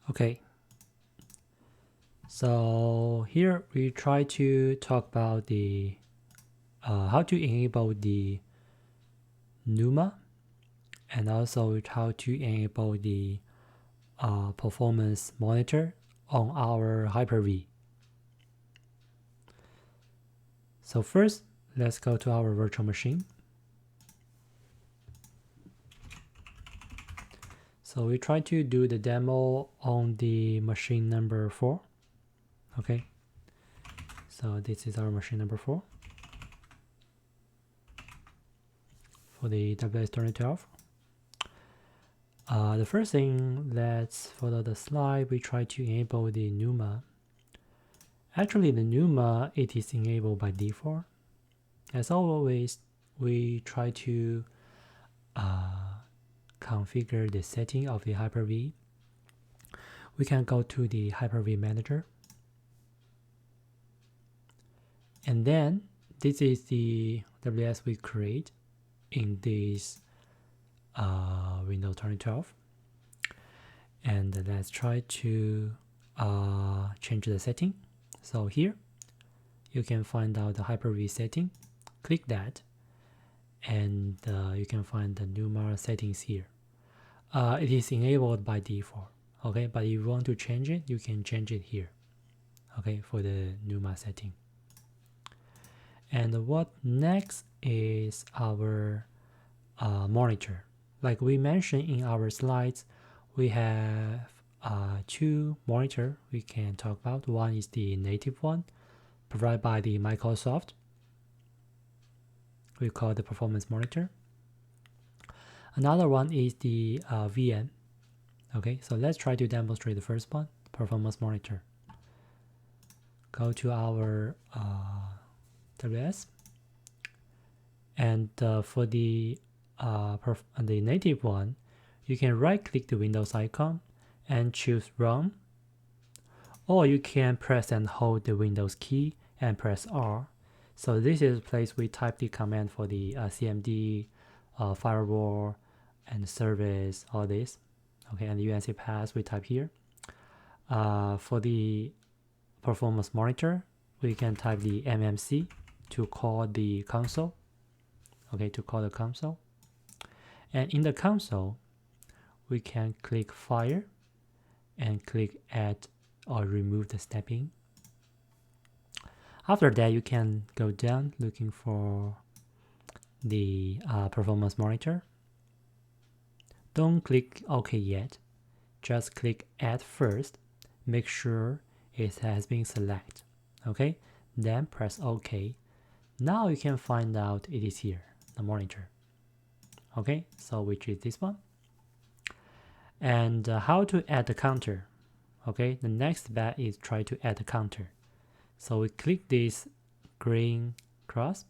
Okay, so here we try to talk about the how to enable the NUMA and also how to enable the performance monitor on our Hyper V. So first, let's go to our virtual machine. So we try to do the demo on the machine number 4. Okay, so this is our machine number 4 for the WS2012. The first thing, let's follow the slide. We try to enable the NUMA. Actually, the NUMA, it is enabled by default. As always, we try to configure the setting of the Hyper V. We can go to the Hyper V manager. And then this is the WS we create in this Windows 2012. And let's try to change the setting. So here you can find out the Hyper V setting. Click that, and you can find the NUMA settings here. It is enabled by default. Okay, but if you want to change it, you can change it here. Okay, for the NUMA setting. And what next is our monitor. Like we mentioned in our slides, we have two monitors we can talk about. One is the native one provided by the Microsoft. We call the performance monitor. Another one is the VM. Okay, so let's try to demonstrate the first one, performance monitor. Go to our WS, and for the native one, you can right-click the Windows icon and choose Run, or you can press and hold the Windows key and press R. So this is the place we type the command for the CMD, firewall, and service, all this. Okay, and the UNC pass we type here. For the performance monitor, we can type the MMC to call the console. Okay, to call the console. And in the console, we can click Fire and click Add or remove the stepping. After that, you can go down looking for the performance monitor. Don't click OK yet. Just click Add first. Make sure it has been selected. Okay, then press OK. Now you can find out it is here, the monitor. Okay, so which is this one. And how to add the counter. Okay, the next step is try to add the counter. So we click this green cross,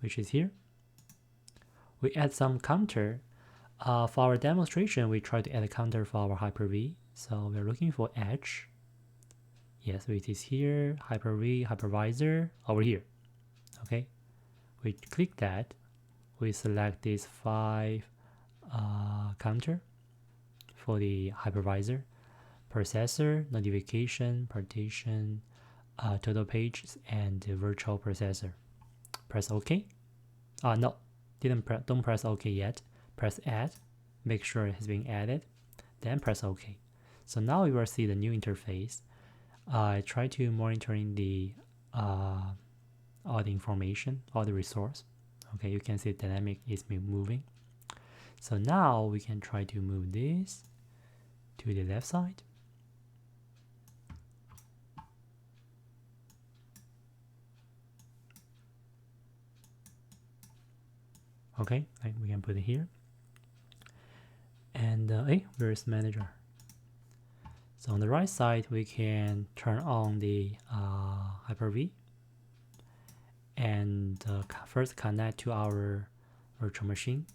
which is here. We add some counter. For our demonstration, we try to add a counter for our Hyper V. So we're looking for edge. Yes, it is here, Hyper V, hypervisor, over here. Okay, we click that. We select this 5 counter for the hypervisor, processor, notification, partition, total pages, and the virtual processor. Press OK. No, don't press OK yet. Press Add. Make sure it has been added. Then press OK. So now you will see the new interface. I try to monitoring the all the information, all the resource. Okay, you can see dynamic is moving. So now we can try to move this to the left side. Okay, we can put it here. And hey, where is manager? So on the right side, we can turn on the Hyper V and first connect to our virtual machine.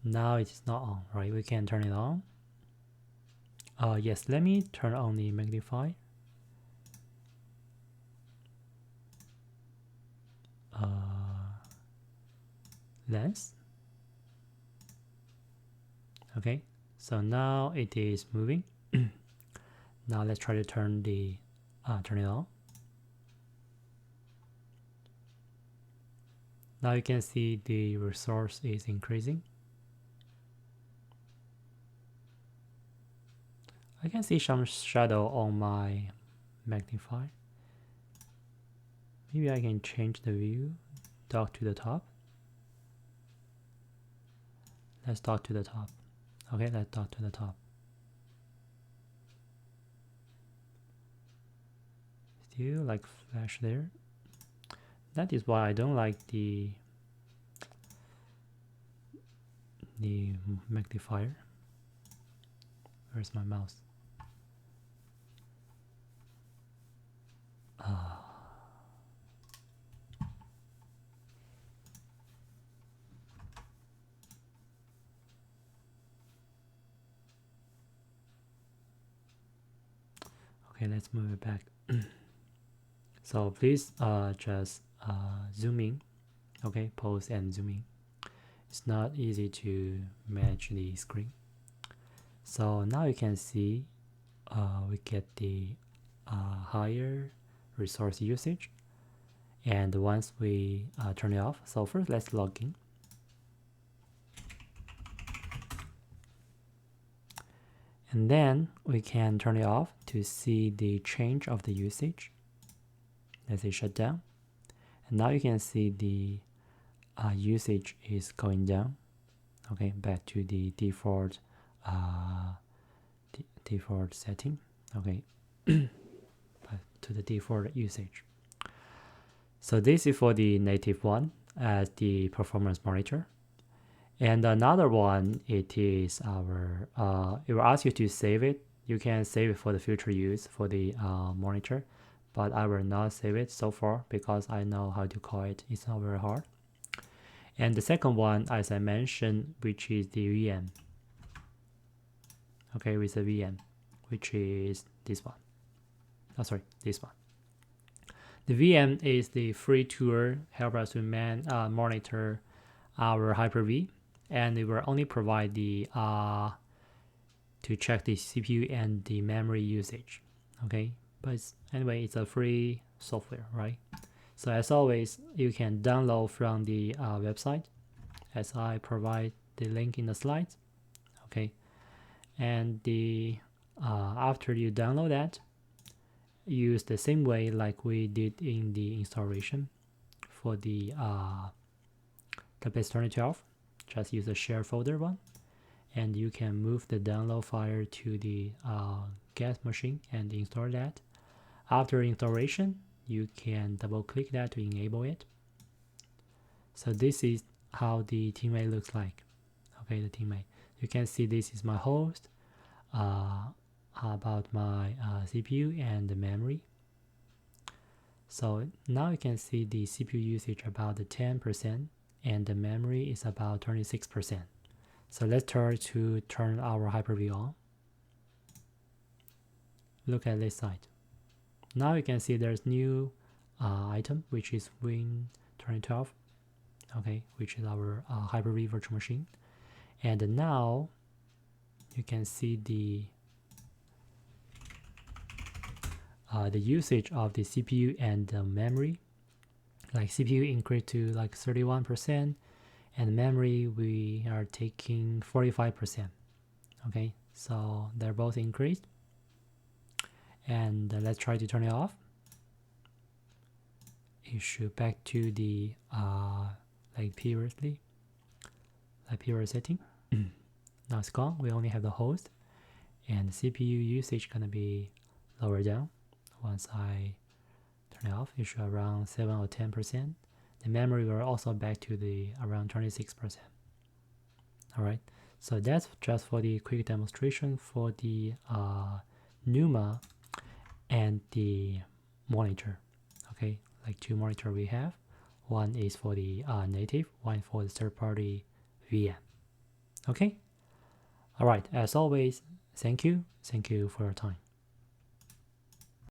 Now it is not on, right? We can turn it on. Yes, let me turn on the magnify. Lens. Okay, so now it is moving. Now let's try to turn it on. Now you can see the resource is increasing. I can see some shadow on my magnifier. Maybe I can change the view, dock to the top. Let's dock to the top. Okay, let's dock to the top. Still like flash there. That is why I don't like the magnifier. Where's my mouse? Okay, let's move it back. So please just zoom in. Okay, pause and zoom in. It's not easy to manage the screen. So now you can see we get the higher resource usage, and once we turn it off, so first let's log in. And then we can turn it off to see the change of the usage. Let's say shut down. And now you can see the usage is going down. Okay, back to the default default setting. Okay, back to the default usage. So this is for the native one as the performance monitor. And another one, it is our, it will ask you to save it. You can save it for the future use for the monitor, but I will not save it so far because I know how to call it. It's not very hard. And the second one, as I mentioned, which is the VM. Okay, with the VM, which is this one. Oh, sorry, this one. The VM is the free tool help us to monitor our Hyper V, and it will only provide the to check the CPU and the memory usage. Okay, but anyway, it's a free software, right? So as always, you can download from the website, as I provide the link in the slides. Okay, and the after you download that, use the same way like we did in the installation for the base 2012. Just use the share folder one, and you can move the download file to the guest machine and install that. After installation, you can double click that to enable it. So this is how the teammate looks like. Okay, the teammate. You can see this is my host, about my CPU and the memory. So now you can see the CPU usage about the 10%, and the memory is about 26%. So let's try to turn our Hyper V on. Look at this side. Now you can see there's new item, which is Win 2012. Okay, which is our Hyper V virtual machine. And now you can see the usage of the CPU and the memory. Like CPU increased to like 31%, and memory we are taking 45%. Okay, so they're both increased. And let's try to turn it off. It should back to the like previously, like previous setting. Now it's gone. We only have the host, and the CPU usage gonna be lower down. Once I turn it off, it should around 7 or 10%. The memory will also back to the around 26%. All right, so that's just for the quick demonstration for the NUMA and the monitor. Okay, like two monitor we have. One is for the native, one for the third-party VM. Okay, all right. As always, thank you for your time.